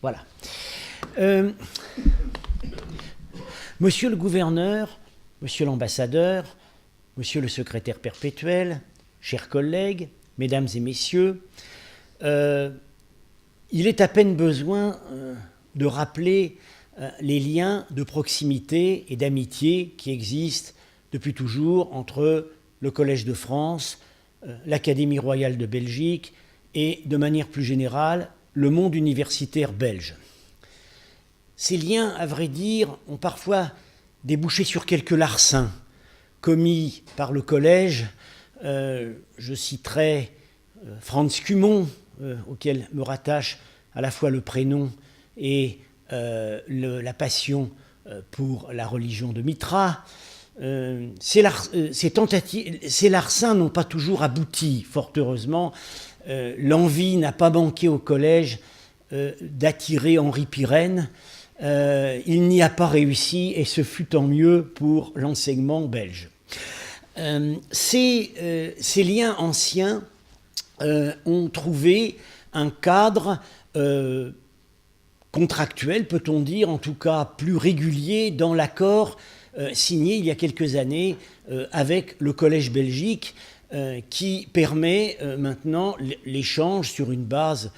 Voilà. Monsieur le gouverneur, monsieur l'ambassadeur, monsieur le secrétaire perpétuel, chers collègues, mesdames et messieurs, il est à peine besoin de rappeler les liens de proximité et d'amitié qui existent depuis toujours entre le Collège de France, l'Académie royale de Belgique et, de manière plus générale, le monde universitaire belge. Ces liens, à vrai dire, ont parfois débouché sur quelques larcins commis par le Collège. Je citerai Franz Cumont, auquel me rattache à la fois le prénom et la passion pour la religion de Mitra. Ces larcins n'ont pas toujours abouti, fort heureusement. L'envie n'a pas manqué au Collège d'attirer Henri Pirenne. Il n'y a pas réussi et ce fut tant mieux pour l'enseignement belge. Ces liens anciens ont trouvé un cadre contractuel, peut-on dire, en tout cas plus régulier dans l'accord signé il y a quelques années avec le Collège belgique qui permet maintenant l'échange sur une base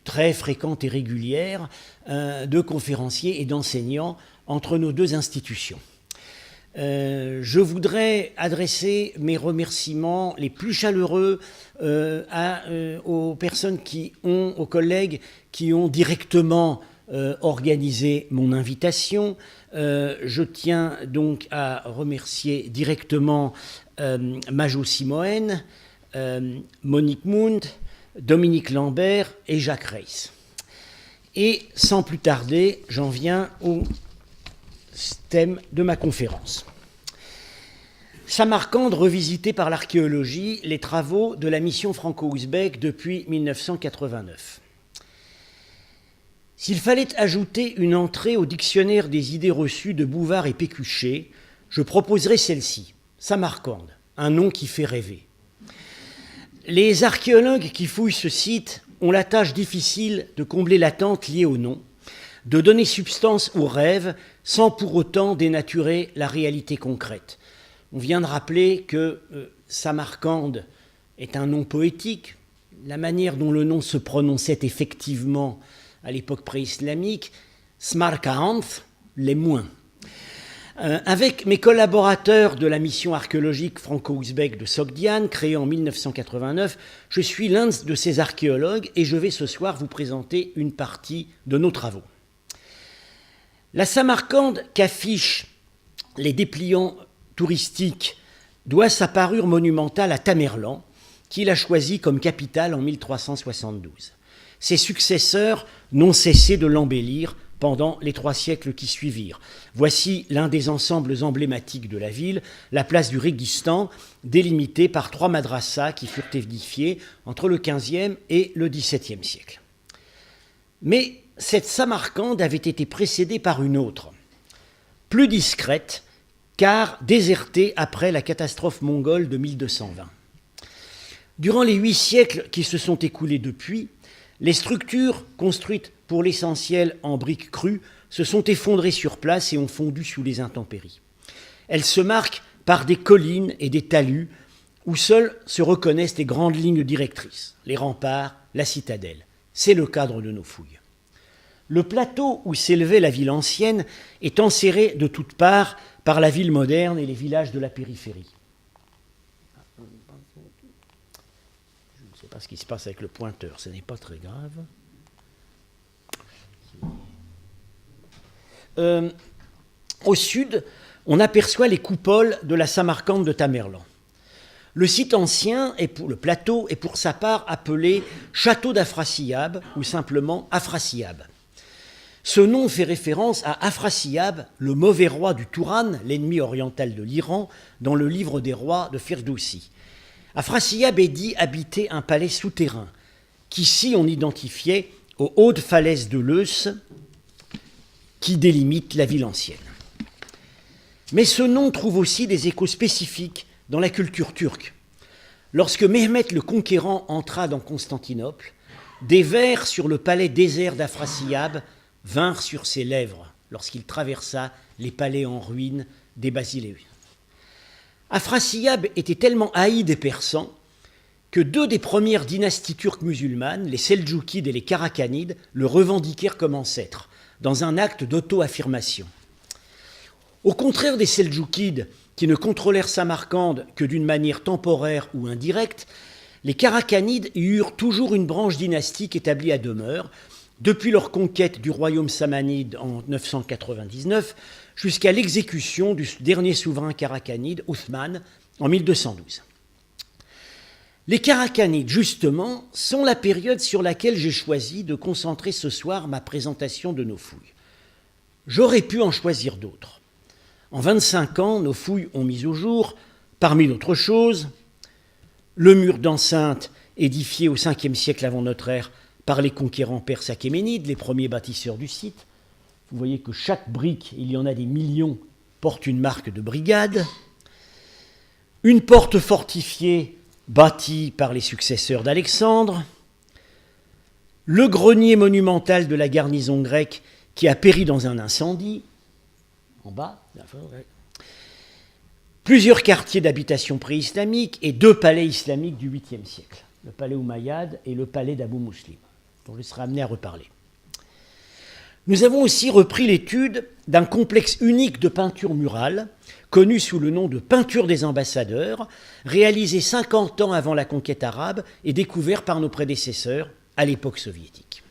très fréquente et régulière de conférenciers et d'enseignants entre nos deux institutions. Je voudrais adresser mes remerciements les plus chaleureux aux personnes aux collègues qui ont directement organisé mon invitation. Je tiens donc à remercier directement Majo Simoen, Monique Mund, Dominique Lambert et Jacques Reiss. Et sans plus tarder, j'en viens au thème de ma conférence. Samarcande revisité par l'archéologie, les travaux de la mission franco-ouzbek depuis 1989. S'il fallait ajouter une entrée au dictionnaire des idées reçues de Bouvard et Pécuchet, je proposerais celle-ci, Samarcande, un nom qui fait rêver. Les archéologues qui fouillent ce site ont la tâche difficile de combler l'attente liée au nom, de donner substance au rêve sans pour autant dénaturer la réalité concrète. On vient de rappeler que Samarcande est un nom poétique. La manière dont le nom se prononçait effectivement à l'époque pré-islamique, Smarkand, l'est moins. Avec mes collaborateurs de la mission archéologique franco-ouzbek de Sogdiane, créée en 1989, je suis l'un de ces archéologues et je vais ce soir vous présenter une partie de nos travaux. La Samarcande qu'affichent les dépliants touristiques doit sa parure monumentale à Tamerlan, qui l'a choisi comme capitale en 1372. Ses successeurs n'ont cessé de l'embellir pendant les 3 siècles qui suivirent. Voici l'un des ensembles emblématiques de la ville, la place du Réguistan, délimitée par 3 madrassas qui furent édifiées entre le XVe et le XVIIe siècle. Mais cette Samarcande avait été précédée par une autre, plus discrète, car désertée après la catastrophe mongole de 1220. Durant les 8 siècles qui se sont écoulés depuis, les structures construites pour l'essentiel en briques crues se sont effondrées sur place et ont fondu sous les intempéries. Elles se marquent par des collines et des talus où seules se reconnaissent les grandes lignes directrices, les remparts, la citadelle. C'est le cadre de nos fouilles. Le plateau où s'élevait la ville ancienne est enserré de toutes parts par la ville moderne et les villages de la périphérie. Je ne sais pas ce qui se passe avec le pointeur, ce n'est pas très grave. Au sud, on aperçoit les coupoles de la Samarcande de Tamerlan. Le site ancien, le plateau, est pour sa part appelé Château d'Afrasiyab ou simplement Afrasiyab. Ce nom fait référence à Afrasiyab, le mauvais roi du Touran, l'ennemi oriental de l'Iran, dans le livre des rois de Firdoussi. Afrasiyab est dit habiter un palais souterrain, qu'ici on identifiait aux hautes falaises de l'Eus, qui délimitent la ville ancienne. Mais ce nom trouve aussi des échos spécifiques dans la culture turque. Lorsque Mehmet le Conquérant entra dans Constantinople, des vers sur le palais désert d'Afrasiab vinrent sur ses lèvres lorsqu'il traversa les palais en ruine des Basiléus. Afrasiab était tellement haï des Persans que deux des premières dynasties turques musulmanes, les Seldjoukides et les Karakhanides, le revendiquèrent comme ancêtre, dans un acte d'auto-affirmation. Au contraire des Seldjoukides, qui ne contrôlèrent Samarcande que d'une manière temporaire ou indirecte, les Karakhanides y eurent toujours une branche dynastique établie à demeure, depuis leur conquête du royaume samanide en 999 jusqu'à l'exécution du dernier souverain karakhanide, Othman, en 1212. Les Karakhanides, justement, sont la période sur laquelle j'ai choisi de concentrer ce soir ma présentation de nos fouilles. J'aurais pu en choisir d'autres. En 25 ans, nos fouilles ont mis au jour, parmi d'autres choses, le mur d'enceinte édifié au 5e siècle avant notre ère par les conquérants perses achéménides, les premiers bâtisseurs du site. Vous voyez que chaque brique, il y en a des millions, porte une marque de brigade. Une porte fortifiée bâtie par les successeurs d'Alexandre. Le grenier monumental de la garnison grecque qui a péri dans un incendie. En bas. Plusieurs quartiers d'habitation pré-islamiques et deux palais islamiques du 8e siècle. Le palais Umayyad et le palais d'Abou Muslim, dont je serai amené à reparler. Nous avons aussi repris l'étude d'un complexe unique de peinture murale, connu sous le nom de peinture des ambassadeurs, réalisé 50 ans avant la conquête arabe et découvert par nos prédécesseurs à l'époque soviétique.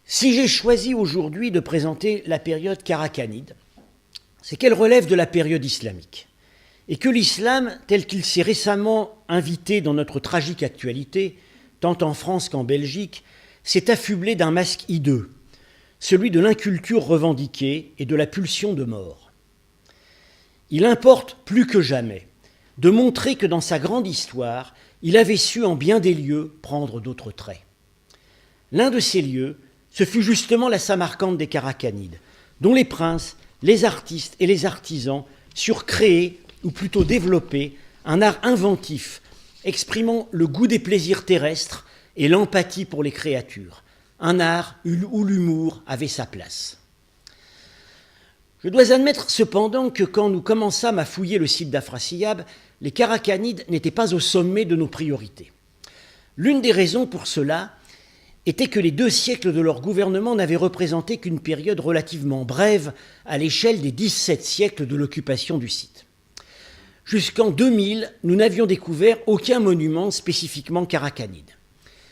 Si j'ai choisi aujourd'hui de présenter la période karakhanide, c'est qu'elle relève de la période islamique, et que l'islam, tel qu'il s'est récemment invité dans notre tragique actualité, tant en France qu'en Belgique, s'est affublé d'un masque hideux, celui de l'inculture revendiquée et de la pulsion de mort. Il importe plus que jamais de montrer que dans sa grande histoire, il avait su en bien des lieux prendre d'autres traits. L'un de ces lieux, ce fut justement la Samarcande des Karakhanides, dont les princes, les artistes et les artisans surent créer, ou plutôt développer, un art inventif, exprimant le goût des plaisirs terrestres et l'empathie pour les créatures, un art où l'humour avait sa place. Je dois admettre cependant que quand nous commençâmes à fouiller le site d'Afrasiab, les Karakhanides n'étaient pas au sommet de nos priorités. L'une des raisons pour cela était que les 2 siècles de leur gouvernement n'avaient représenté qu'une période relativement brève à l'échelle des 17 siècles de l'occupation du site. Jusqu'en 2000, nous n'avions découvert aucun monument spécifiquement karakhanide.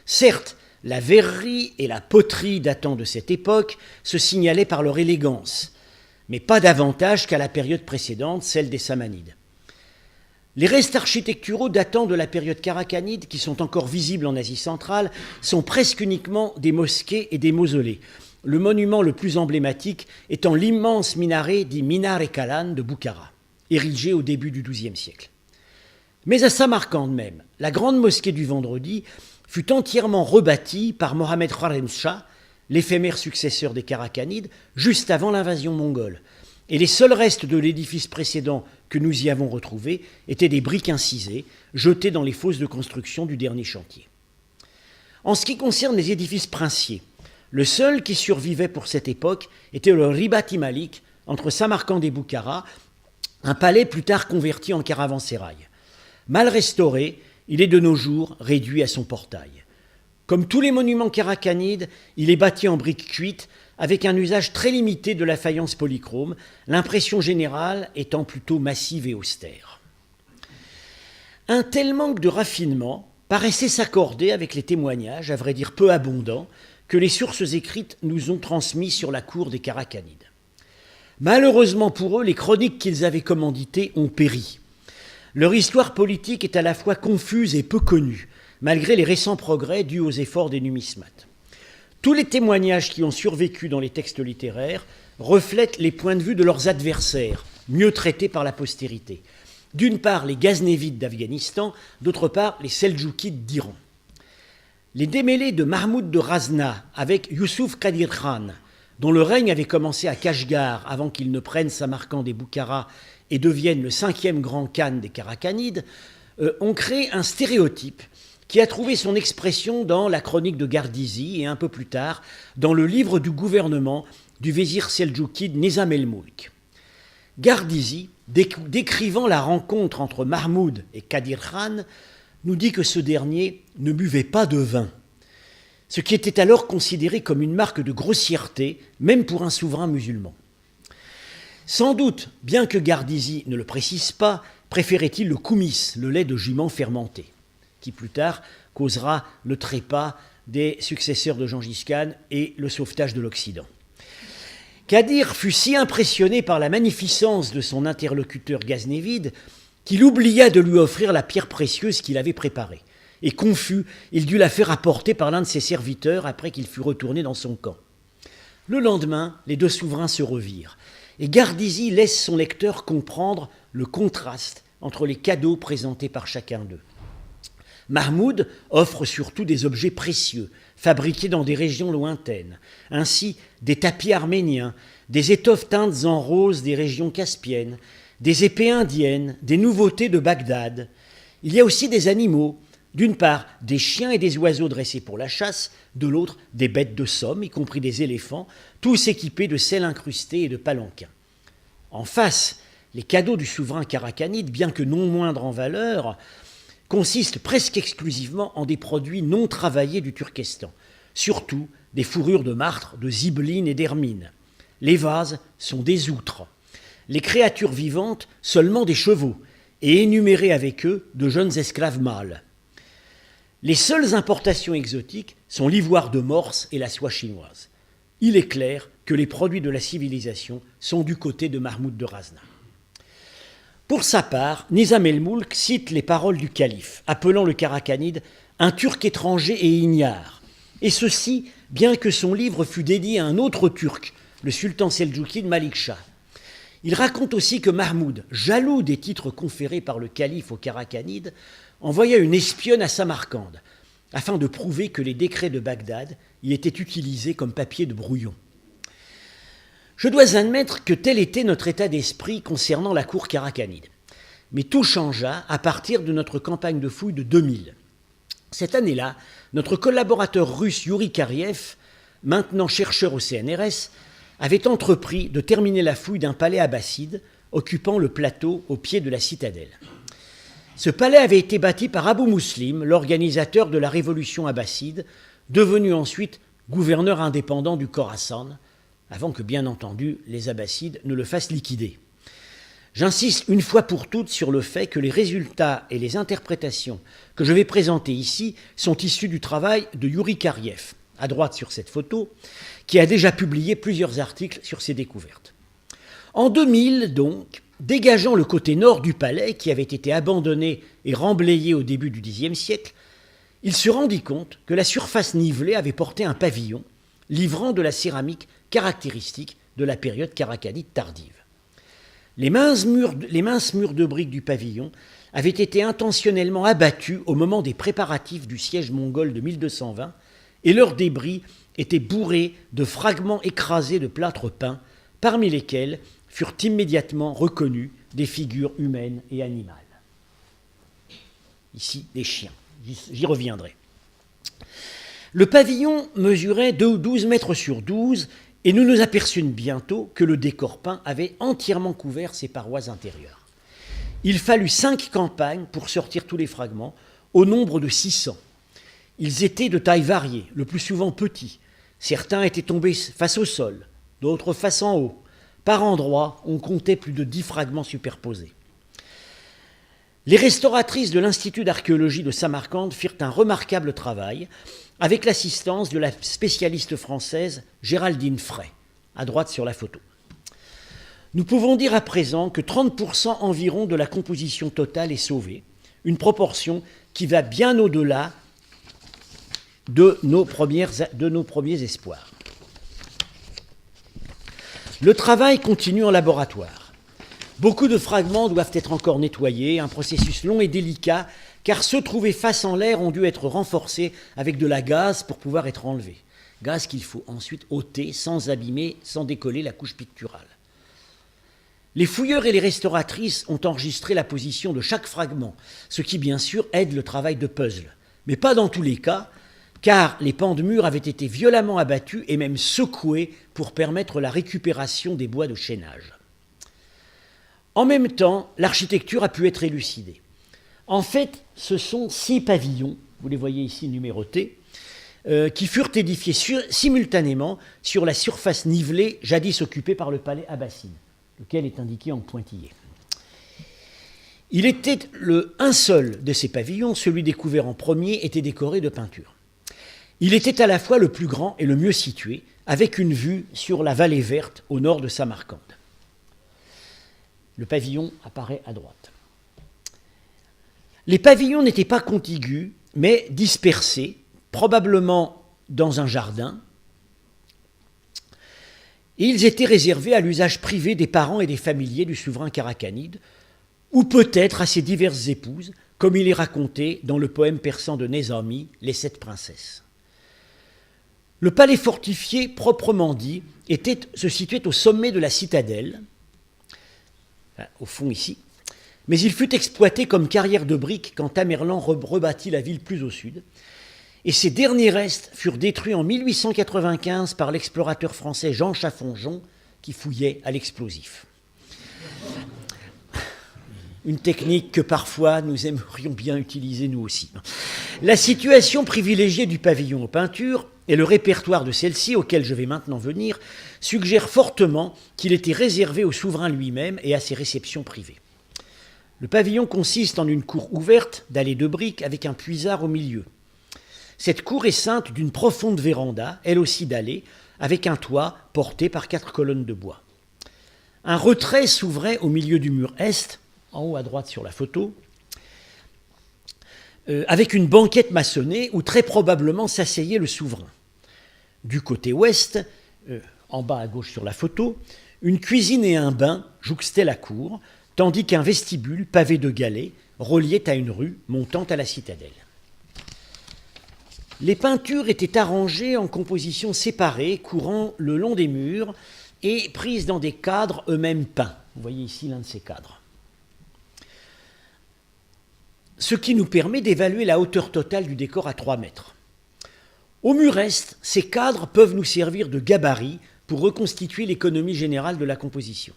Certes, la verrerie et la poterie datant de cette époque se signalaient par leur élégance, mais pas davantage qu'à la période précédente, celle des Samanides. Les restes architecturaux datant de la période karakhanide, qui sont encore visibles en Asie centrale, sont presque uniquement des mosquées et des mausolées, le monument le plus emblématique étant l'immense minaret dit Minare-Kalan de Boukhara, érigé au début du XIIe siècle. Mais à Samarcande même, la grande mosquée du Vendredi fut entièrement rebâtie par Mohammed Khwarezmshah, l'éphémère successeur des Karakhanides, juste avant l'invasion mongole. Et les seuls restes de l'édifice précédent que nous y avons retrouvés étaient des briques incisées, jetées dans les fosses de construction du dernier chantier. En ce qui concerne les édifices princiers, le seul qui survivait pour cette époque était le Ribati Malik, entre Samarcande et Boukhara, un palais plus tard converti en caravansérail. Mal restauré, il est de nos jours réduit à son portail. Comme tous les monuments karakhanides, il est bâti en briques cuites avec un usage très limité de la faïence polychrome, l'impression générale étant plutôt massive et austère. Un tel manque de raffinement paraissait s'accorder avec les témoignages, à vrai dire peu abondants, que les sources écrites nous ont transmis sur la cour des Karakhanides. Malheureusement pour eux, les chroniques qu'ils avaient commanditées ont péri. Leur histoire politique est à la fois confuse et peu connue, malgré les récents progrès dus aux efforts des numismates. Tous les témoignages qui ont survécu dans les textes littéraires reflètent les points de vue de leurs adversaires, mieux traités par la postérité. D'une part, les Ghaznavides d'Afghanistan, d'autre part, les Seldjoukides d'Iran. Les démêlés de Mahmoud de Razna avec Youssouf Qadir Khan, dont le règne avait commencé à Kashgar avant qu'il ne prenne Samarcande et Boukhara et devienne le 5e grand khan des Karakhanides, ont créé un stéréotype qui a trouvé son expression dans la chronique de Gardisi et un peu plus tard dans le livre du gouvernement du vizir seldjoukide Nizam el-Moulk. Gardisi, décrivant la rencontre entre Mahmoud et Kadir Khan, nous dit que ce dernier ne buvait pas de vin, ce qui était alors considéré comme une marque de grossièreté, même pour un souverain musulman. Sans doute, bien que Gardisi ne le précise pas, préférait-il le koumis, le lait de jument fermenté, qui plus tard causera le trépas des successeurs de Gengis Khan et le sauvetage de l'Occident. Kadir fut si impressionné par la magnificence de son interlocuteur ghaznévide qu'il oublia de lui offrir la pierre précieuse qu'il avait préparée. Et confus, il dut la faire apporter par l'un de ses serviteurs après qu'il fut retourné dans son camp. Le lendemain, les deux souverains se revirent, et Gardisi laisse son lecteur comprendre le contraste entre les cadeaux présentés par chacun d'eux. Mahmoud offre surtout des objets précieux, fabriqués dans des régions lointaines, ainsi des tapis arméniens, des étoffes teintes en rose des régions caspiennes, des épées indiennes, des nouveautés de Bagdad. Il y a aussi des animaux, d'une part des chiens et des oiseaux dressés pour la chasse, de l'autre des bêtes de somme, y compris des éléphants, tous équipés de selles incrustées et de palanquins. En face, les cadeaux du souverain karakhanide, bien que non moindres en valeur, consistent presque exclusivement en des produits non travaillés du Turkestan, surtout des fourrures de martre, de zibeline et d'hermine. Les vases sont des outres, les créatures vivantes seulement des chevaux, et énumérés avec eux de jeunes esclaves mâles. Les seules importations exotiques sont l'ivoire de Morse et la soie chinoise. Il est clair que les produits de la civilisation sont du côté de Mahmoud de Razna. Pour sa part, Nizam el-Moulk cite les paroles du calife, appelant le karakhanide un Turc étranger et ignare, et ceci bien que son livre fût dédié à un autre Turc, le sultan seldjoukide Malik Shah. Il raconte aussi que Mahmoud, jaloux des titres conférés par le calife aux Karakhanides, envoya une espionne à Samarcande, afin de prouver que les décrets de Bagdad y étaient utilisés comme papier de brouillon. Je dois admettre que tel était notre état d'esprit concernant la cour karakhanide. Mais tout changea à partir de notre campagne de fouilles de 2000. Cette année-là, notre collaborateur russe Yuri Kariev, maintenant chercheur au CNRS, avait entrepris de terminer la fouille d'un palais abbasside occupant le plateau au pied de la citadelle. Ce palais avait été bâti par Abou Muslim, l'organisateur de la révolution abbasside, devenu ensuite gouverneur indépendant du Khorasan, avant que, bien entendu, les Abbassides ne le fassent liquider. J'insiste une fois pour toutes sur le fait que les résultats et les interprétations que je vais présenter ici sont issus du travail de Yuri Kariev, à droite sur cette photo, qui a déjà publié plusieurs articles sur ces découvertes. En 2000, donc, dégageant le côté nord du palais, qui avait été abandonné et remblayé au début du Xe siècle, il se rendit compte que la surface nivelée avait porté un pavillon, livrant de la céramique caractéristique de la période karakhanide tardive. Les minces murs de briques du pavillon avaient été intentionnellement abattus au moment des préparatifs du siège mongol de 1220 et leurs débris étaient bourrés de fragments écrasés de plâtre peint, parmi lesquels furent immédiatement reconnus des figures humaines et animales. Ici, des chiens. J'y reviendrai. Le pavillon mesurait 12 mètres sur 12 et nous nous aperçûmes bientôt que le décor peint avait entièrement couvert ses parois intérieures. Il fallut 5 campagnes pour sortir tous les fragments, au nombre de 600. Ils étaient de taille variée, le plus souvent petits. Certains étaient tombés face au sol, d'autres face en haut. Par endroits, on comptait plus de 10 fragments superposés. Les restauratrices de l'Institut d'archéologie de Samarcande firent un remarquable travail avec l'assistance de la spécialiste française Géraldine Frey, à droite sur la photo. Nous pouvons dire à présent que 30% environ de la composition totale est sauvée, une proportion qui va bien au-delà de nos premiers espoirs. Le travail continue en laboratoire. Beaucoup de fragments doivent être encore nettoyés, un processus long et délicat, car ceux trouvés face en l'air ont dû être renforcés avec de la gaze pour pouvoir être enlevés. Gaz qu'il faut ensuite ôter sans abîmer, sans décoller la couche picturale. Les fouilleurs et les restauratrices ont enregistré la position de chaque fragment, ce qui bien sûr aide le travail de puzzle. mais pas dans tous les cas, car les pans de murs avaient été violemment abattus et même secoués pour permettre la récupération des bois de chaînage. En même temps, l'architecture a pu être élucidée. En fait, ce sont 6 pavillons, vous les voyez ici numérotés, qui furent édifiés simultanément sur la surface nivelée jadis occupée par le palais abbasside, lequel est indiqué en pointillé. Il était un seul de ces pavillons, celui découvert en premier, était décoré de peintures. Il était à la fois le plus grand et le mieux situé, avec une vue sur la vallée verte au nord de Samarcande. Le pavillon apparaît à droite. Les pavillons n'étaient pas contigus, mais dispersés, probablement dans un jardin, et ils étaient réservés à l'usage privé des parents et des familiers du souverain Karakanide, ou peut-être à ses diverses épouses, comme il est raconté dans le poème persan de Nezami, Les 7 princesses. Le palais fortifié, proprement dit, se situait au sommet de la citadelle, au fond ici, mais il fut exploité comme carrière de briques quand Tamerlan rebâtit la ville plus au sud, et ces derniers restes furent détruits en 1895 par l'explorateur français Jean Chaffonjon, qui fouillait à l'explosif. Une technique que parfois nous aimerions bien utiliser nous aussi. La situation privilégiée du pavillon aux peintures et le répertoire de celle-ci, auquel je vais maintenant venir, suggèrent fortement qu'il était réservé au souverain lui-même et à ses réceptions privées. Le pavillon consiste en une cour ouverte, dallée de briques, avec un puisard au milieu. Cette cour est ceinte d'une profonde véranda, elle aussi dallée, avec un toit porté par 4 colonnes de bois. Un retrait s'ouvrait au milieu du mur est, en haut à droite sur la photo, avec une banquette maçonnée où très probablement s'asseyait le souverain. Du côté ouest, en bas à gauche sur la photo, une cuisine et un bain jouxtaient la cour, tandis qu'un vestibule pavé de galets reliait à une rue montant à la citadelle. Les peintures étaient arrangées en compositions séparées, courant le long des murs et prises dans des cadres eux-mêmes peints. Vous voyez ici l'un de ces cadres. Ce qui nous permet d'évaluer la hauteur totale du décor à 3 mètres. Au mur est, ces cadres peuvent nous servir de gabarit pour reconstituer l'économie générale de la composition.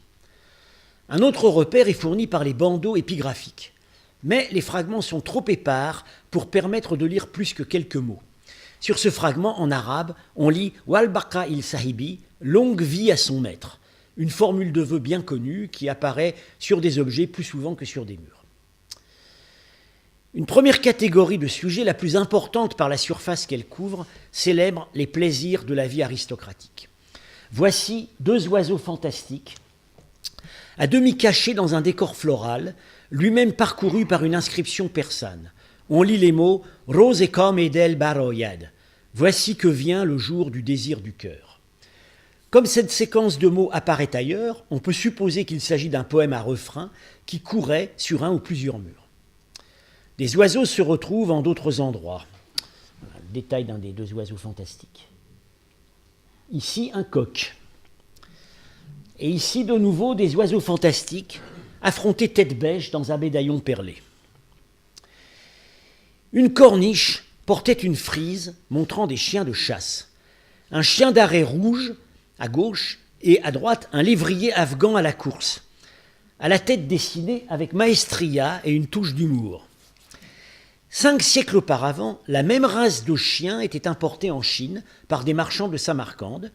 Un autre repère est fourni par les bandeaux épigraphiques, mais les fragments sont trop épars pour permettre de lire plus que quelques mots. Sur ce fragment, en arabe, on lit « Wal baqa il sahibi » « longue vie à son maître », une formule de vœu bien connue qui apparaît sur des objets plus souvent que sur des murs. Une première catégorie de sujets, la plus importante par la surface qu'elle couvre, célèbre les plaisirs de la vie aristocratique. Voici 2 oiseaux fantastiques, à demi cachés dans un décor floral, lui-même parcouru par une inscription persane. On lit les mots « Rose comme edel baroyad » « Voici que vient le jour du désir du cœur ». Comme cette séquence de mots apparaît ailleurs, on peut supposer qu'il s'agit d'un poème à refrain qui courait sur un ou plusieurs murs. Des oiseaux se retrouvent en d'autres endroits. Voilà, le détail d'un des 2 oiseaux fantastiques. Ici, un coq. Et ici, de nouveau, des oiseaux fantastiques affrontés tête bêche dans un médaillon perlé. Une corniche portait une frise montrant des chiens de chasse. Un chien d'arrêt rouge à gauche et à droite un lévrier afghan à la course, à la tête dessinée avec maestria et une touche d'humour. 5 siècles auparavant, la même race de chiens était importée en Chine par des marchands de Samarcande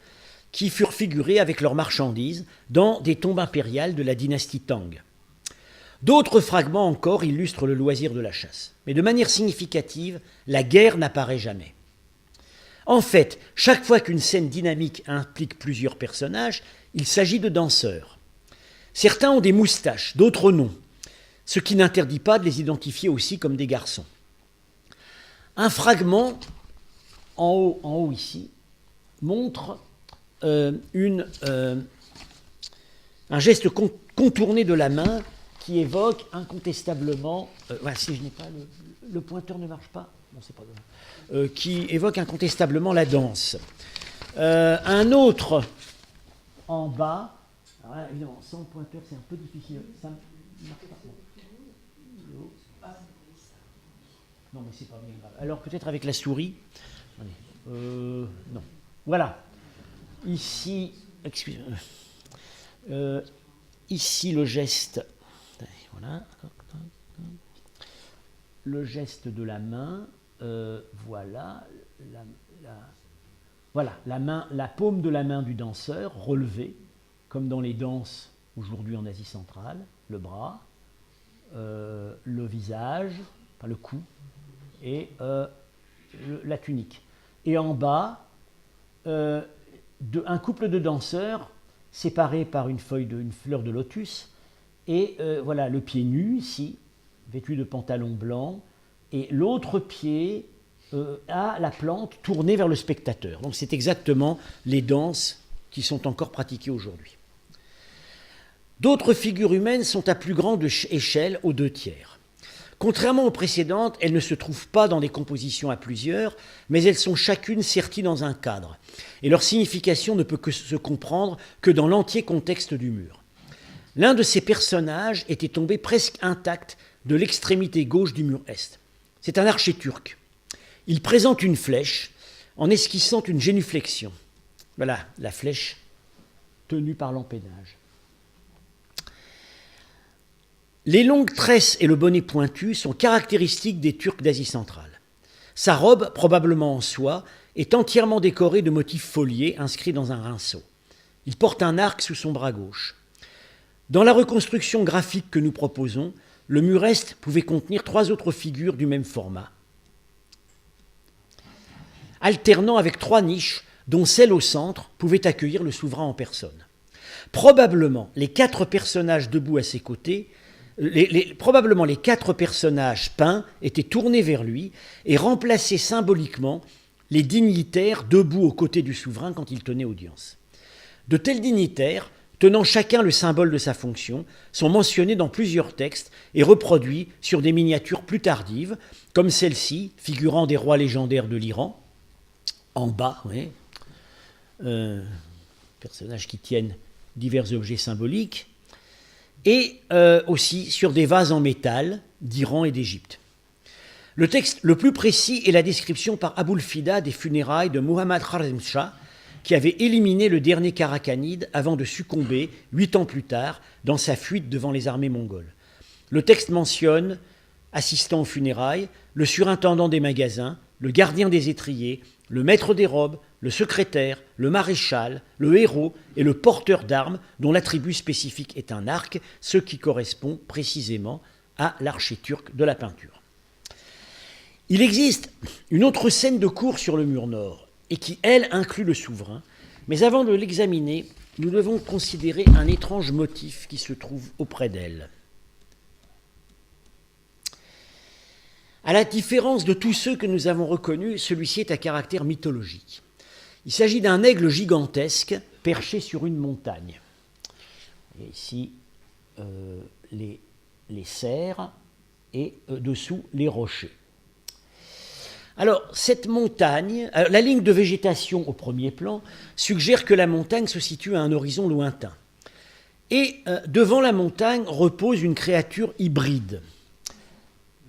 qui furent figurés avec leurs marchandises dans des tombes impériales de la dynastie Tang. D'autres fragments encore illustrent le loisir de la chasse. Mais de manière significative, la guerre n'apparaît jamais. En fait, chaque fois qu'une scène dynamique implique plusieurs personnages, il s'agit de danseurs. Certains ont des moustaches, d'autres non, ce qui n'interdit pas de les identifier aussi comme des garçons. Un fragment, en haut ici, montre un geste contourné de la main qui évoque incontestablement, si je n'ai pas le pointeur ne marche pas, bon, c'est pas grave, qui évoque incontestablement la danse. Un autre en bas, alors là, évidemment sans le pointeur c'est un peu difficile, ça ne marche pas. Non, mais c'est pas bien grave. Alors peut-être avec la souris. Non. Voilà. Ici, ici le geste. Voilà. Le geste de la main. Voilà. Voilà. La paume de la main du danseur relevée, comme dans les danses aujourd'hui en Asie centrale. Le bras, le visage, enfin le cou, et la tunique. Et en bas, un couple de danseurs séparés par une fleur de lotus, et voilà le pied nu ici, vêtu de pantalon blanc, et l'autre pied a la plante tournée vers le spectateur. Donc c'est exactement les danses qui sont encore pratiquées aujourd'hui. D'autres figures humaines sont à plus grande échelle, aux 2/3. Contrairement aux précédentes, elles ne se trouvent pas dans des compositions à plusieurs, mais elles sont chacune serties dans un cadre, et leur signification ne peut que se comprendre que dans l'entier contexte du mur. L'un de ces personnages était tombé presque intact de l'extrémité gauche du mur est. C'est un archer turc. Il présente une flèche en esquissant une génuflexion. Voilà la flèche tenue par l'empennage. Les longues tresses et le bonnet pointu sont caractéristiques des Turcs d'Asie centrale. Sa robe, probablement en soie, est entièrement décorée de motifs foliés inscrits dans un rinceau. Il porte un arc sous son bras gauche. Dans la reconstruction graphique que nous proposons, le mur est pouvait contenir 3 autres figures du même format, alternant avec 3 niches, dont celle au centre pouvait accueillir le souverain en personne. Probablement, les 4 personnages debout à ses côtés, probablement les 4 personnages peints étaient tournés vers lui et remplaçaient symboliquement les dignitaires debout aux côtés du souverain quand il tenait audience. De tels dignitaires, tenant chacun le symbole de sa fonction, sont mentionnés dans plusieurs textes et reproduits sur des miniatures plus tardives, comme celle-ci, figurant des rois légendaires de l'Iran, en bas, oui, personnages qui tiennent divers objets symboliques, et aussi sur des vases en métal d'Iran et d'Égypte. Le texte le plus précis est la description par Aboul Fida des funérailles de Muhammad Kharzem Shah, qui avait éliminé le dernier Karakhanide avant de succomber 8 ans plus tard dans sa fuite devant les armées mongoles. Le texte mentionne, assistant aux funérailles, le surintendant des magasins, le gardien des étriers, le maître des robes, le secrétaire, le maréchal, le héros et le porteur d'armes dont l'attribut spécifique est un arc, ce qui correspond précisément à l'archer turc de la peinture. Il existe une autre scène de cour sur le mur nord et qui, elle, inclut le souverain, mais avant de l'examiner, nous devons considérer un étrange motif qui se trouve auprès d'elle. À la différence de tous ceux que nous avons reconnus, celui-ci est à caractère mythologique. Il s'agit d'un aigle gigantesque perché sur une montagne. Et ici, les cerfs et dessous les rochers. Alors, cette montagne, la ligne de végétation au premier plan suggère que la montagne se situe à un horizon lointain. Et devant la montagne repose une créature hybride.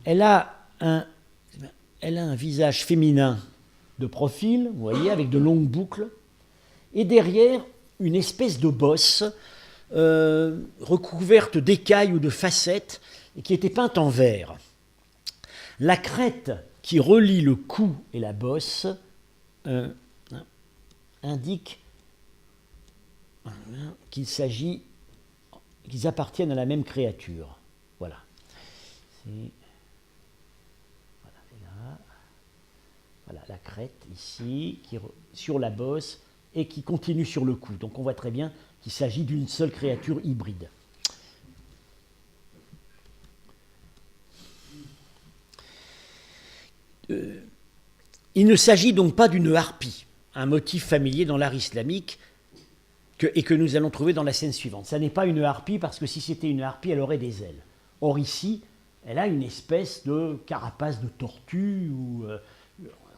Elle a un visage féminin de profil, vous voyez, avec de longues boucles, et derrière, une espèce de bosse recouverte d'écailles ou de facettes et qui était peinte en vert. La crête qui relie le cou et la bosse indique qu'ils appartiennent à la même créature. Voilà. Voilà la crête ici, sur la bosse et qui continue sur le cou. Donc on voit très bien qu'il s'agit d'une seule créature hybride. Il ne s'agit donc pas d'une harpie, un motif familier dans l'art islamique et que nous allons trouver dans la scène suivante. Ça n'est pas une harpie parce que si c'était une harpie, elle aurait des ailes. Or ici, elle a une espèce de carapace de tortue ou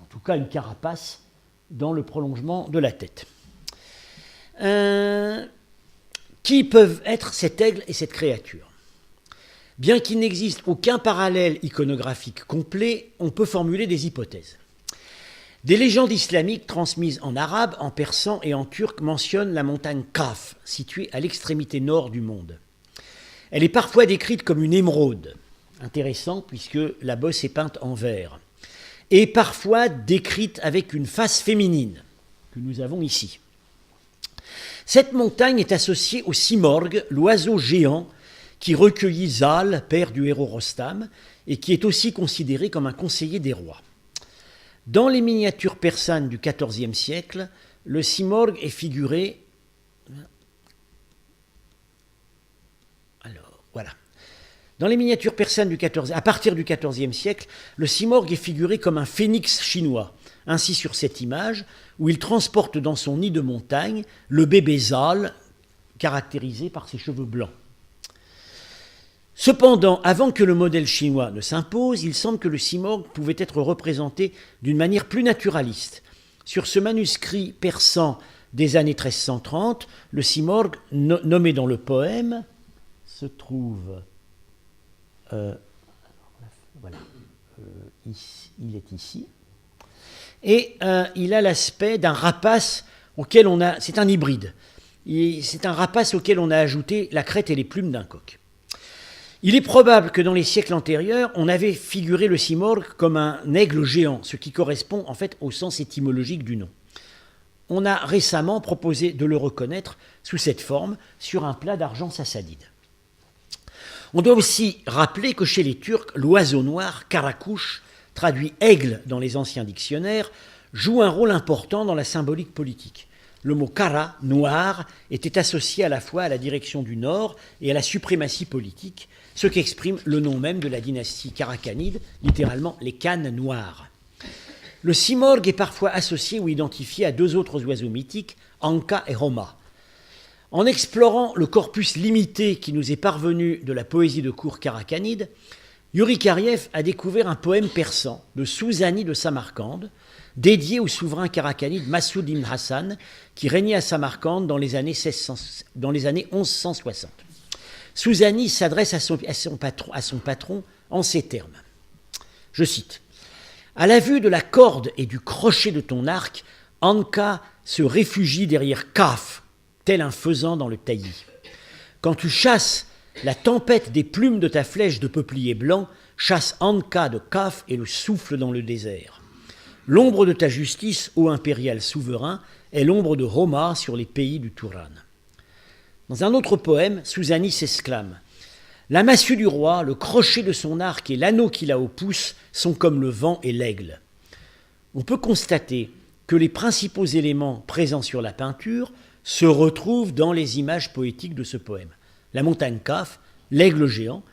en tout cas une carapace dans le prolongement de la tête. Qui peuvent être cet aigle et cette créature ? Bien qu'il n'existe aucun parallèle iconographique complet, on peut formuler des hypothèses. Des légendes islamiques transmises en arabe, en persan et en turc mentionnent la montagne Kaf, située à l'extrémité nord du monde. Elle est parfois décrite comme une émeraude, intéressant puisque la bosse est peinte en vert, et parfois décrite avec une face féminine, que nous avons ici. Cette montagne est associée au Simorgh, l'oiseau géant qui recueillit Zal, père du héros Rostam, et qui est aussi considéré comme un conseiller des rois. Dans les miniatures persanes du XIVe siècle, le Simorgh est figuré. Alors, voilà. Dans les miniatures persanes à partir du XIVe siècle, le Simorgh est figuré comme un phénix chinois. Ainsi, sur cette image, où il transporte dans son nid de montagne le bébé Zal, caractérisé par ses cheveux blancs. Cependant, avant que le modèle chinois ne s'impose, il semble que le Simorgh pouvait être représenté d'une manière plus naturaliste. Sur ce manuscrit persan des années 1330, le Simorgh, nommé dans le poème, se trouve... voilà, il est ici. Et il a l'aspect d'un rapace auquel on a... C'est un hybride. C'est un rapace auquel on a ajouté la crête et les plumes d'un coq. Il est probable que dans les siècles antérieurs, on avait figuré le Simorgh comme un aigle géant, ce qui correspond en fait au sens étymologique du nom. On a récemment proposé de le reconnaître sous cette forme sur un plat d'argent sassanide. On doit aussi rappeler que chez les Turcs, l'oiseau noir, karakouche, traduit aigle dans les anciens dictionnaires, joue un rôle important dans la symbolique politique. Le mot kara, noir, était associé à la fois à la direction du nord et à la suprématie politique, ce qu'exprime le nom même de la dynastie karakhanide, littéralement les Khanes noirs. Le Simorgh est parfois associé ou identifié à deux autres oiseaux mythiques, Anka et Homa. En explorant le corpus limité qui nous est parvenu de la poésie de cour karakhanide, Yuri Kariev a découvert un poème persan de Souzani de Samarcande, dédié au souverain karakhanide Massoud ibn Hassan, qui régnait à Samarcande dans les années 1160. Souzani s'adresse à son patron en ces termes. Je cite. « À la vue de la corde et du crochet de ton arc, Anka se réfugie derrière Kaf, tel un faisan dans le taillis. Quand tu chasses la tempête des plumes de ta flèche de peuplier blanc, chasse Anka de Kaf et le souffle dans le désert. L'ombre de ta justice, ô impérial souverain, est l'ombre de Homa sur les pays du Touran. » Dans un autre poème, Souzani s'exclame « La massue du roi, le crochet de son arc et l'anneau qu'il a au pouce sont comme le vent et l'aigle. » On peut constater que les principaux éléments présents sur la peinture se retrouvent dans les images poétiques de ce poème. La montagne Kaf, l'aigle géant,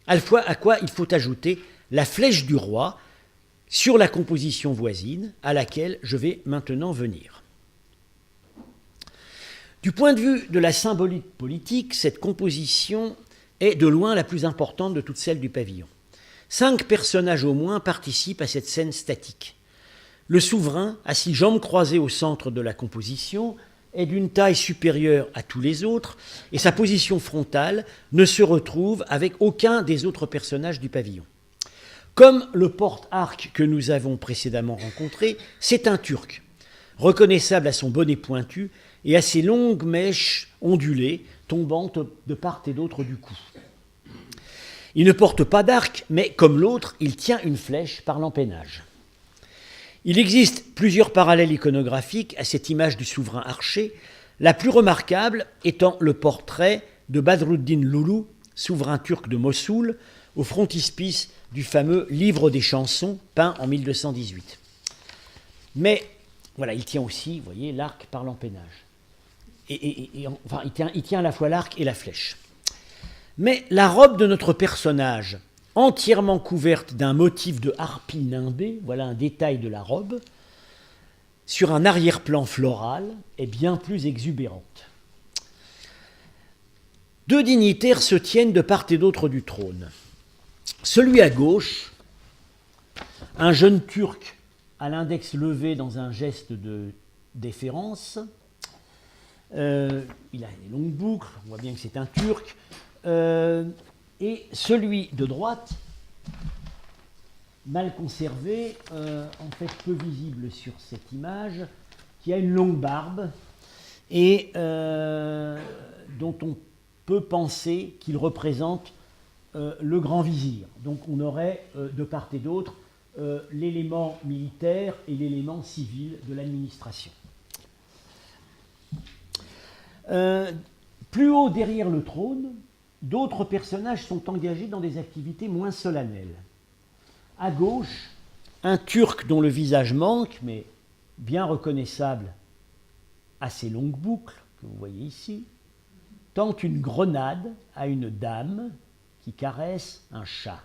à quoi il faut ajouter la flèche du roi sur la composition voisine à laquelle je vais maintenant venir. Du point de vue de la symbolique politique, cette composition est de loin la plus importante de toutes celles du pavillon. 5 personnages au moins participent à cette scène statique. Le souverain, assis jambes croisées au centre de la composition, est d'une taille supérieure à tous les autres et sa position frontale ne se retrouve avec aucun des autres personnages du pavillon. Comme le porte-arc que nous avons précédemment rencontré, c'est un Turc, reconnaissable à son bonnet pointu et à ses longues mèches ondulées tombant de part et d'autre du cou. Il ne porte pas d'arc, mais comme l'autre, il tient une flèche par l'empennage. Il existe plusieurs parallèles iconographiques à cette image du souverain archer, la plus remarquable étant le portrait de Badruddin Loulou, souverain turc de Mossoul, au frontispice du fameux Livre des chansons, peint en 1218. Mais voilà, il tient aussi, vous voyez, l'arc par l'empennage. Enfin, il tient à la fois l'arc et la flèche. Mais la robe de notre personnage, entièrement couverte d'un motif de harpie nimbée, voilà un détail de la robe, sur un arrière-plan floral, est bien plus exubérante. 2 dignitaires se tiennent de part et d'autre du trône. Celui à gauche, un jeune Turc à l'index levé dans un geste de déférence, il a des longues boucles, on voit bien que c'est un Turc, Et celui de droite, mal conservé, en fait peu visible sur cette image, qui a une longue barbe et dont on peut penser qu'il représente le grand vizir. Donc on aurait de part et d'autre l'élément militaire et l'élément civil de l'administration. Plus haut derrière le trône, d'autres personnages sont engagés dans des activités moins solennelles. À gauche, un Turc dont le visage manque, mais bien reconnaissable à ses longues boucles, que vous voyez ici, tente une grenade à une dame qui caresse un chat.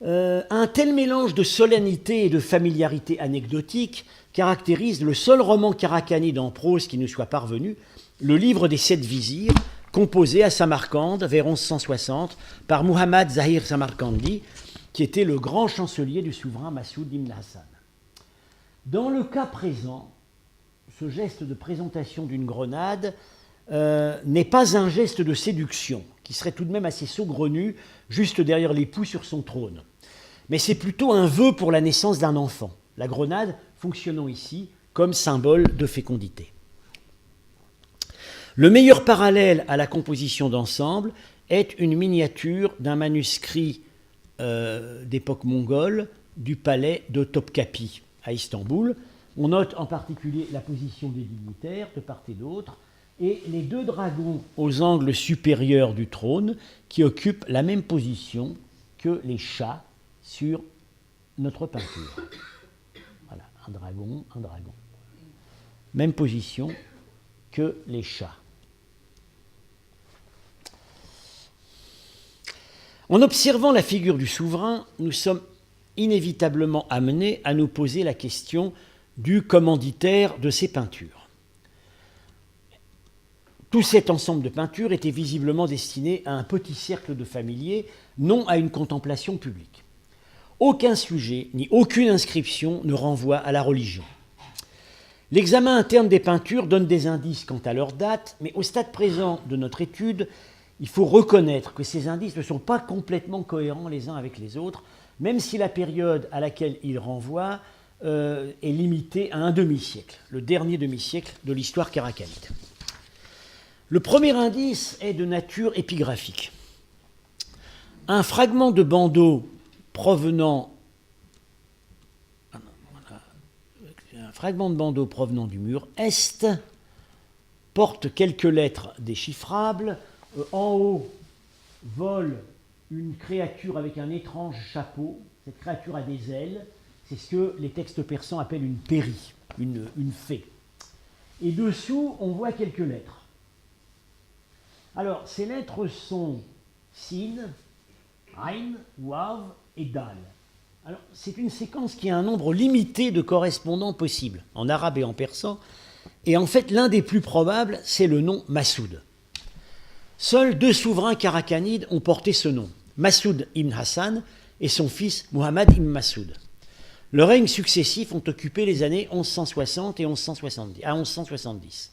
Un tel mélange de solennité et de familiarité anecdotique caractérise le seul roman karakanide en prose qui nous soit parvenu, le livre des 7 vizirs, composé à Samarcande vers 1160 par Muhammad Zahir Samarcandi, qui était le grand chancelier du souverain Massoud ibn Hassan. Dans le cas présent, ce geste de présentation d'une grenade n'est pas un geste de séduction, qui serait tout de même assez saugrenu, juste derrière l'époux sur son trône. Mais c'est plutôt un vœu pour la naissance d'un enfant, la grenade fonctionnant ici comme symbole de fécondité. Le meilleur parallèle à la composition d'ensemble est une miniature d'un manuscrit d'époque mongole du palais de Topkapi à Istanbul. On note en particulier la position des dignitaires de part et d'autre et les 2 dragons aux angles supérieurs du trône qui occupent la même position que les chats sur notre peinture. Voilà, un dragon. Même position que les chats. En observant la figure du souverain, nous sommes inévitablement amenés à nous poser la question du commanditaire de ces peintures. Tout cet ensemble de peintures était visiblement destiné à un petit cercle de familiers, non à une contemplation publique. Aucun sujet ni aucune inscription ne renvoie à la religion. L'examen interne des peintures donne des indices quant à leur date, mais au stade présent de notre étude, il faut reconnaître que ces indices ne sont pas complètement cohérents les uns avec les autres, même si la période à laquelle ils renvoient est limitée à un demi-siècle, le dernier demi-siècle de l'histoire karakanide. Le premier indice est de nature épigraphique. Un fragment de bandeau provenant du mur est porte quelques lettres déchiffrables. En haut vole une créature avec un étrange chapeau. Cette créature a des ailes. C'est ce que les textes persans appellent une péri, une fée. Et dessous, on voit quelques lettres. Alors, ces lettres sont Sin, Ain, Wav et Dal. Alors, c'est une séquence qui a un nombre limité de correspondants possibles, en arabe et en persan. Et en fait, l'un des plus probables, c'est le nom Massoud. Seuls 2 souverains karakanides ont porté ce nom, Massoud ibn Hassan et son fils Muhammad ibn Massoud. Leurs règnes successifs ont occupé les années 1160 et 1170.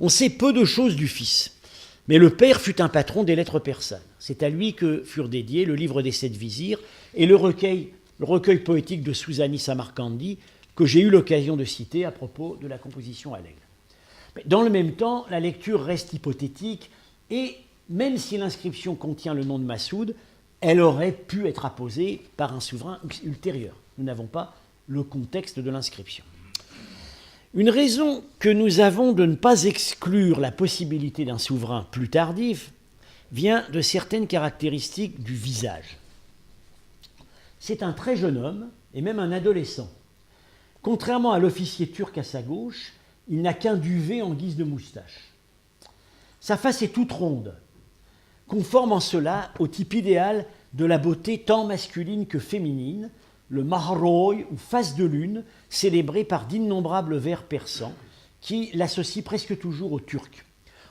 On sait peu de choses du fils, mais le père fut un patron des lettres persanes. C'est à lui que furent dédiés le livre des 7 vizirs et le recueil poétique de Souzani Samarcandi que j'ai eu l'occasion de citer à propos de la composition à l'aigle. Mais dans le même temps, la lecture reste hypothétique. Et même si l'inscription contient le nom de Massoud, elle aurait pu être apposée par un souverain ultérieur. Nous n'avons pas le contexte de l'inscription. Une raison que nous avons de ne pas exclure la possibilité d'un souverain plus tardif vient de certaines caractéristiques du visage. C'est un très jeune homme, et même un adolescent. Contrairement à l'officier turc à sa gauche, il n'a qu'un duvet en guise de moustache. Sa face est toute ronde, conforme en cela au type idéal de la beauté tant masculine que féminine, le mahroy ou face de lune, célébré par d'innombrables vers persans qui l'associent presque toujours aux Turcs.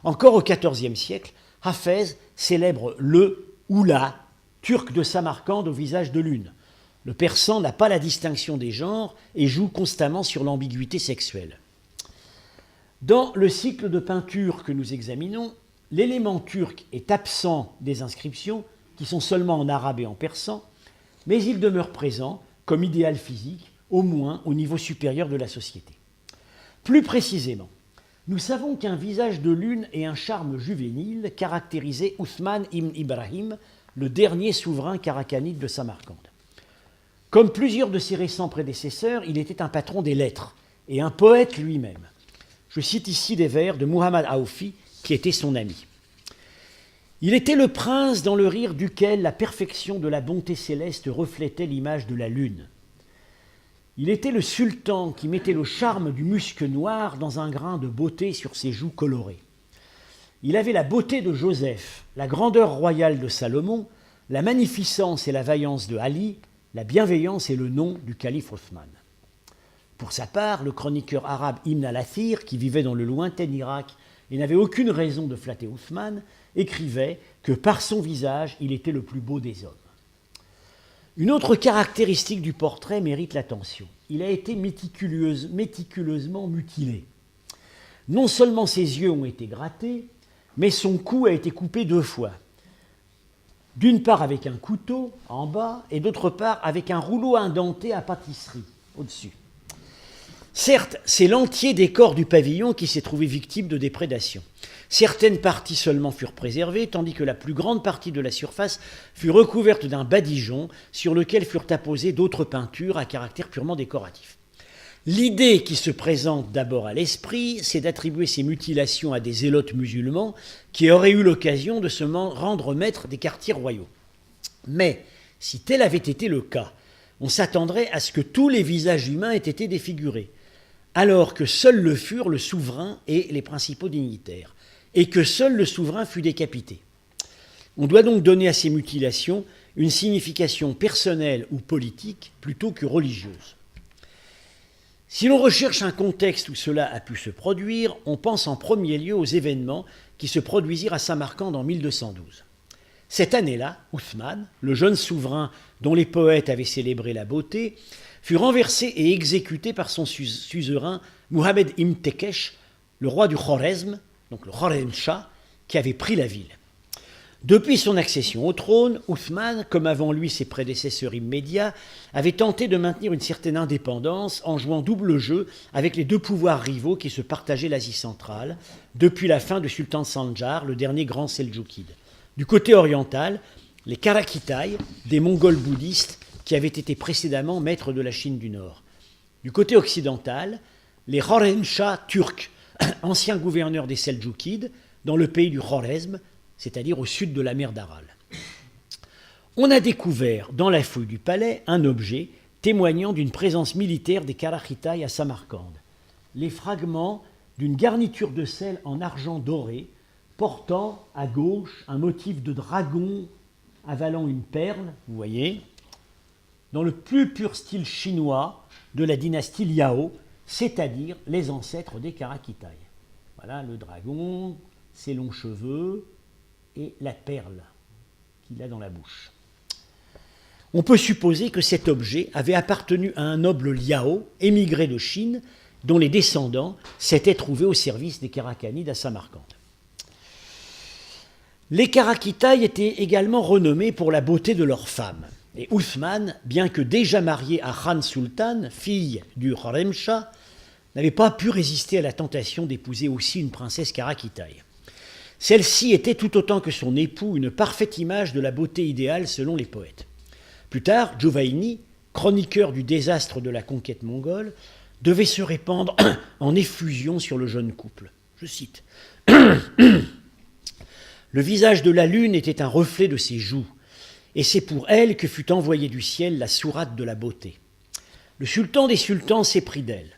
Encore au XIVe siècle, Hafez célèbre le ou la turc de Samarcande au visage de lune. Le persan n'a pas la distinction des genres et joue constamment sur l'ambiguïté sexuelle. Dans le cycle de peinture que nous examinons, l'élément turc est absent des inscriptions, qui sont seulement en arabe et en persan, mais il demeure présent comme idéal physique, au moins au niveau supérieur de la société. Plus précisément, nous savons qu'un visage de lune et un charme juvénile caractérisaient Othman ibn Ibrahim, le dernier souverain karakanide de Samarcande. Comme plusieurs de ses récents prédécesseurs, il était un patron des lettres et un poète lui-même. Je cite ici des vers de Muhammad Aoufi, qui était son ami. Il était le prince dans le rire duquel la perfection de la bonté céleste reflétait l'image de la lune. Il était le sultan qui mettait le charme du musc noir dans un grain de beauté sur ses joues colorées. Il avait la beauté de Joseph, la grandeur royale de Salomon, la magnificence et la vaillance de Ali, la bienveillance et le nom du calife Othman. Pour sa part, le chroniqueur arabe Ibn al-Athir, qui vivait dans le lointain Irak et n'avait aucune raison de flatter Othman, écrivait que par son visage, il était le plus beau des hommes. Une autre caractéristique du portrait mérite l'attention. Il a été méticuleusement mutilé. Non seulement ses yeux ont été grattés, mais son cou a été coupé 2 fois. D'une part avec un couteau en bas et d'autre part avec un rouleau indenté à pâtisserie au-dessus. Certes, c'est l'entier décor du pavillon qui s'est trouvé victime de déprédation. Certaines parties seulement furent préservées, tandis que la plus grande partie de la surface fut recouverte d'un badigeon sur lequel furent apposées d'autres peintures à caractère purement décoratif. L'idée qui se présente d'abord à l'esprit, c'est d'attribuer ces mutilations à des zélotes musulmans qui auraient eu l'occasion de se rendre maîtres des quartiers royaux. Mais, si tel avait été le cas, on s'attendrait à ce que tous les visages humains aient été défigurés, alors que seuls le furent le souverain et les principaux dignitaires, et que seul le souverain fut décapité. On doit donc donner à ces mutilations une signification personnelle ou politique plutôt que religieuse. Si l'on recherche un contexte où cela a pu se produire, on pense en premier lieu aux événements qui se produisirent à Samarcande en 1212. Cette année-là, Othman, le jeune souverain dont les poètes avaient célébré la beauté, fut renversé et exécuté par son suzerain Mohamed ibn Tekesh, le roi du Khorezm, donc le Khorezm-Shah, qui avait pris la ville. Depuis son accession au trône, Othman, comme avant lui ses prédécesseurs immédiats, avait tenté de maintenir une certaine indépendance en jouant double jeu avec les 2 pouvoirs rivaux qui se partageaient l'Asie centrale, depuis la fin du sultan Sanjar, le dernier grand Seldjoukide. Du côté oriental, les Karakitaï, des Mongols bouddhistes qui avaient été précédemment maîtres de la Chine du Nord. Du côté occidental, les Khorezm-Shahs turcs, anciens gouverneurs des Seldjoukides, dans le pays du Khorezm, c'est-à-dire au sud de la mer d'Aral. On a découvert dans la fouille du palais un objet témoignant d'une présence militaire des Karakitaï à Samarcande. Les fragments d'une garniture de sel en argent doré, portant à gauche un motif de dragon avalant une perle, vous voyez, dans le plus pur style chinois de la dynastie Liao, c'est-à-dire les ancêtres des Karakitaï. Voilà le dragon, ses longs cheveux et la perle qu'il a dans la bouche. On peut supposer que cet objet avait appartenu à un noble Liao, émigré de Chine, dont les descendants s'étaient trouvés au service des Karakanides à Samarcande. Les Karakitaï étaient également renommés pour la beauté de leurs femmes. Et Othman, bien que déjà marié à Khan Sultan, fille du Khorezm-Shah, n'avait pas pu résister à la tentation d'épouser aussi une princesse Karakitaï. Celle-ci était tout autant que son époux une parfaite image de la beauté idéale selon les poètes. Plus tard, Juvaini, chroniqueur du désastre de la conquête mongole, devait se répandre en effusion sur le jeune couple. Je cite « Le visage de la lune était un reflet de ses joues, et c'est pour elle que fut envoyée du ciel la sourate de la beauté. Le sultan des sultans s'éprit d'elle.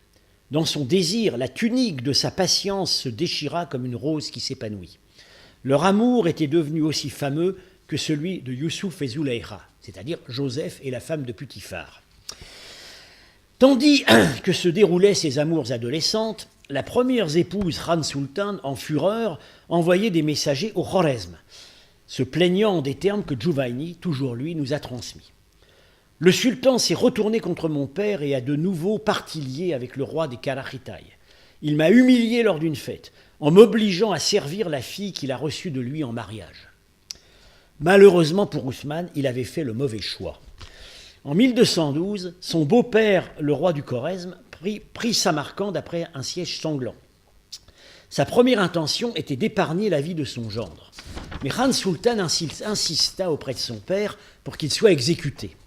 Dans son désir, la tunique de sa patience se déchira comme une rose qui s'épanouit. Leur amour était devenu aussi fameux que celui de Youssouf et Zulaïcha, c'est-à-dire Joseph et la femme de Putiphar. Tandis que se déroulaient ces amours adolescentes, la première épouse Khan Sultan, en fureur, envoyait des messagers au Khorezm, se plaignant en des termes que Juvaini, toujours lui, nous a transmis. Le sultan s'est retourné contre mon père et a de nouveau parti lié avec le roi des Karakitaï. Il m'a humilié lors d'une fête. en m'obligeant à servir la fille qu'il a reçue de lui en mariage. Malheureusement pour Ousmane, il avait fait le mauvais choix. En 1212, son beau-père, le roi du Khorezm, prit Samarcande après un siège sanglant. Sa première intention était d'épargner la vie de son gendre. Mais Khan Sultan insista auprès de son père pour qu'il soit exécuté.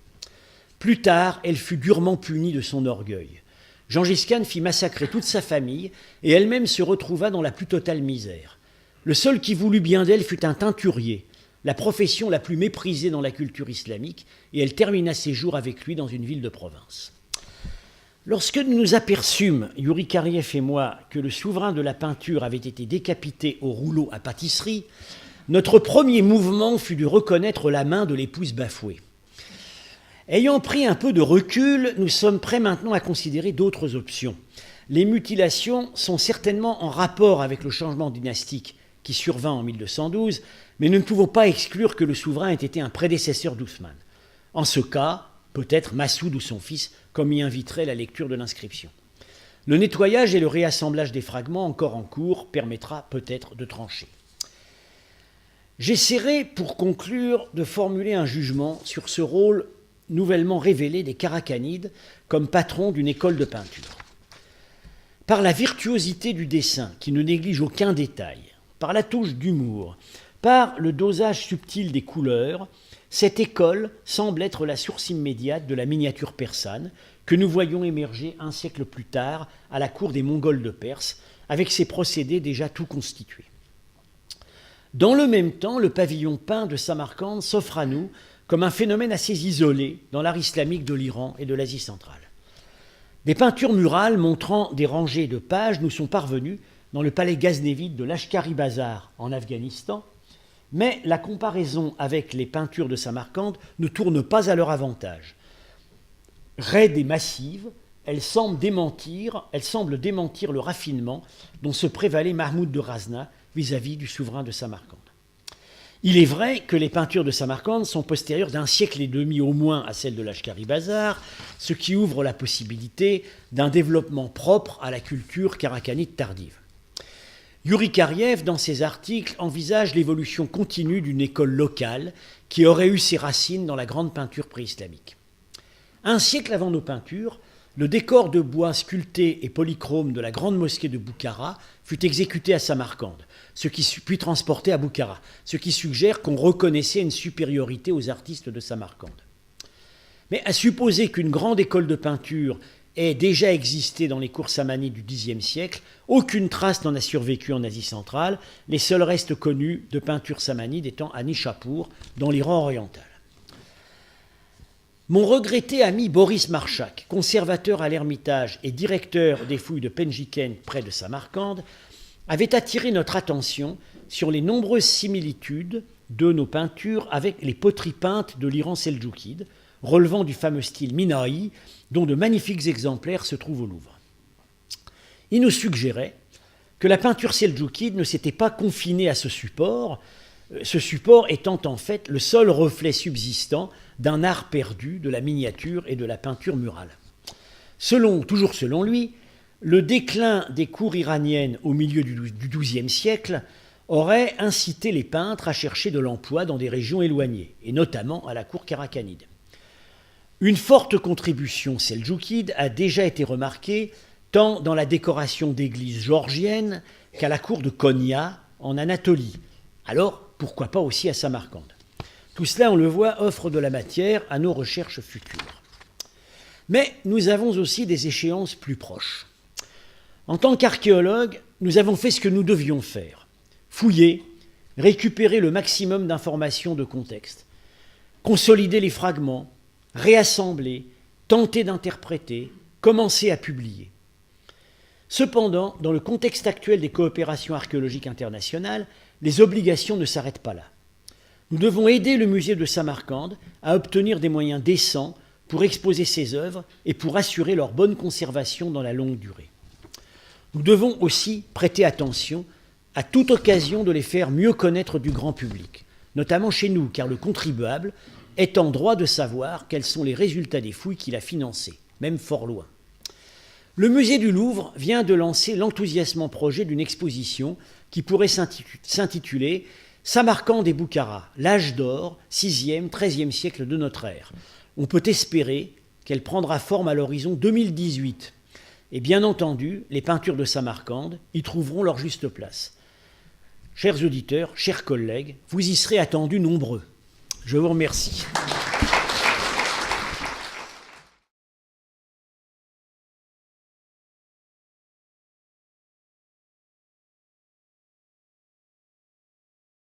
Plus tard, elle fut durement punie de son orgueil. Gengis Khan fit massacrer toute sa famille et elle-même se retrouva dans la plus totale misère. Le seul qui voulut bien d'elle fut un teinturier, la profession la plus méprisée dans la culture islamique, et elle termina ses jours avec lui dans une ville de province. Lorsque nous nous aperçûmes, Youri Kariev et moi, que le souverain de la peinture avait été décapité au rouleau à pâtisserie, notre premier mouvement fut de reconnaître la main de l'épouse bafouée. Ayant pris un peu de recul, nous sommes prêts maintenant à considérer d'autres options. Les mutilations sont certainement en rapport avec le changement dynastique qui survint en 1212, mais nous ne pouvons pas exclure que le souverain ait été un prédécesseur d'Ousmane. En ce cas, peut-être Massoud ou son fils, comme y inviterait la lecture de l'inscription. Le nettoyage et le réassemblage des fragments encore en cours permettra peut-être de trancher. J'essaierai, pour conclure, de formuler un jugement sur ce rôle nouvellement révélé des Karakhanides comme patrons d'une école de peinture. Par la virtuosité du dessin, qui ne néglige aucun détail, par la touche d'humour, par le dosage subtil des couleurs, cette école semble être la source immédiate de la miniature persane que nous voyons émerger un siècle plus tard à la cour des Mongols de Perse, avec ses procédés déjà tout constitués. Dans le même temps, le pavillon peint de Samarcande s'offre à nous comme un phénomène assez isolé dans l'art islamique de l'Iran et de l'Asie centrale. Des peintures murales montrant des rangées de pages nous sont parvenues dans le palais ghaznévide de Lashkari Bazar en Afghanistan, mais la comparaison avec les peintures de Samarcande ne tourne pas à leur avantage. Raides et massives, elle semble démentir le raffinement dont se prévalait Mahmoud de Razna vis-à-vis du souverain de Samarcande. Il est vrai que les peintures de Samarcande sont postérieures d'un siècle et demi au moins à celles de Lashkari Bazar, ce qui ouvre la possibilité d'un développement propre à la culture karakhanide tardive. Youri Kariev, dans ses articles, envisage l'évolution continue d'une école locale qui aurait eu ses racines dans la grande peinture préislamique. Un siècle avant nos peintures, le décor de bois sculpté et polychrome de la grande mosquée de Boukhara fut exécuté à Samarcande, puis transporté à Boukhara, ce qui suggère qu'on reconnaissait une supériorité aux artistes de Samarcande. Mais à supposer qu'une grande école de peinture ait déjà existé dans les cours samanides du Xe siècle, aucune trace n'en a survécu en Asie centrale, les seuls restes connus de peinture samanide étant à Nishapur, dans l'Iran oriental. Mon regretté ami Boris Marchak, conservateur à l'Ermitage et directeur des fouilles de Penjiken près de Samarcande, avait attiré notre attention sur les nombreuses similitudes de nos peintures avec les poteries peintes de l'Iran seldjoukide, relevant du fameux style Minahi, dont de magnifiques exemplaires se trouvent au Louvre. Il nous suggérait que la peinture seldjoukide ne s'était pas confinée à ce support étant en fait le seul reflet subsistant d'un art perdu de la miniature et de la peinture murale. Toujours selon lui, le déclin des cours iraniennes au milieu du XIIe siècle aurait incité les peintres à chercher de l'emploi dans des régions éloignées, et notamment à la cour karakhanide. Une forte contribution seldjoukide a déjà été remarquée tant dans la décoration d'églises géorgiennes qu'à la cour de Konya en Anatolie. Alors, pourquoi pas aussi à Samarcande? Tout cela, on le voit, offre de la matière à nos recherches futures. Mais nous avons aussi des échéances plus proches. En tant qu'archéologues, nous avons fait ce que nous devions faire. Fouiller, récupérer le maximum d'informations de contexte, consolider les fragments, réassembler, tenter d'interpréter, commencer à publier. Cependant, dans le contexte actuel des coopérations archéologiques internationales, les obligations ne s'arrêtent pas là. Nous devons aider le musée de Samarcande à obtenir des moyens décents pour exposer ses œuvres et pour assurer leur bonne conservation dans la longue durée. Nous devons aussi prêter attention à toute occasion de les faire mieux connaître du grand public, notamment chez nous, car le contribuable est en droit de savoir quels sont les résultats des fouilles qu'il a financées, même fort loin. Le musée du Louvre vient de lancer l'enthousiasmant projet d'une exposition qui pourrait s'intituler « Samarcande et Boukhara, l'âge d'or, 6e, 13e siècle de notre ère ». On peut espérer qu'elle prendra forme à l'horizon 2018. Et bien entendu, les peintures de Samarcande y trouveront leur juste place. Chers auditeurs, chers collègues, vous y serez attendus nombreux. Je vous remercie.